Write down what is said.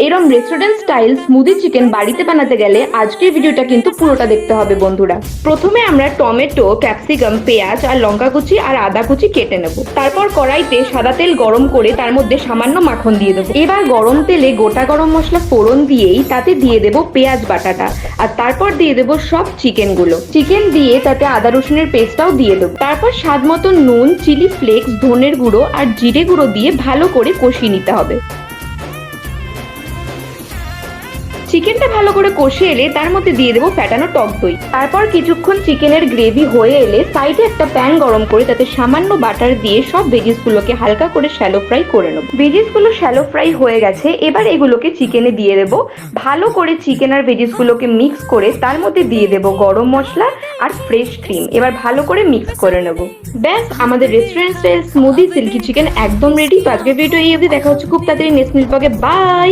এরকম restaurant style smoothie chicken বাড়িতে বানাতে গেলে আজকের ভিডিওটা কিন্তু পুরোটা দেখতে হবে বন্ধুরা। প্রথমে আমরা টমেটো, ক্যাপসিকাম, পেঁয়াজ আর লঙ্কা কুচি আর আদা কুচি কেটে নেব। তারপর কড়াইতে সাদা তেল গরম করে তার মধ্যে সামান্য মাখন দিয়ে দেবো। এবার গরম তেলে গোটা গরম মশলা ফোড়ন দিয়েই তাতে দিয়ে দেবো পেঁয়াজ বাটাটা, আর তারপর দিয়ে দেবো সব চিকেন দিয়ে তাতে আদা রসুনের পেস্টটাও দিয়ে দেবো। তারপর স্বাদ মতো নুন, চিলি ফ্লেক্স, ধনের গুঁড়ো আর জিরে গুঁড়ো দিয়ে ভালো করে কষিয়ে নিতে হবে। চিকেনটা ভালো করে কষে এলে তার মধ্যে দিয়ে দেবো ফ্যাটানো টক দই। তারপর কিছুক্ষণ চিকেনের গ্রেভি হয়ে এলে সাইডে একটা প্যান গরম করে তাতে সামান্য বাটার দিয়ে সব ভেজিস গুলোকে হালকা করে শ্যালো ফ্রাই করে নেবো। ভেজিস গুলো শ্যালো ফ্রাই হয়ে গেছে, এবার এগুলোকে চিকেনে দিয়ে দেবো। ভালো করে চিকেন আর ভেজিস গুলোকে মিক্স করে তার মধ্যে দিয়ে দেবো গরম মশলা আর ফ্রেশ ক্রিম। এবার ভালো করে মিক্স করে নেবো। ব্যাস, আমাদের restaurant style smoothie silky chicken একদম রেডি। তো আজকের ভিডিও এই অবধি, দেখা হচ্ছে খুব তাড়াতাড়ি নেক্সট মিল ব্লগে। বাই।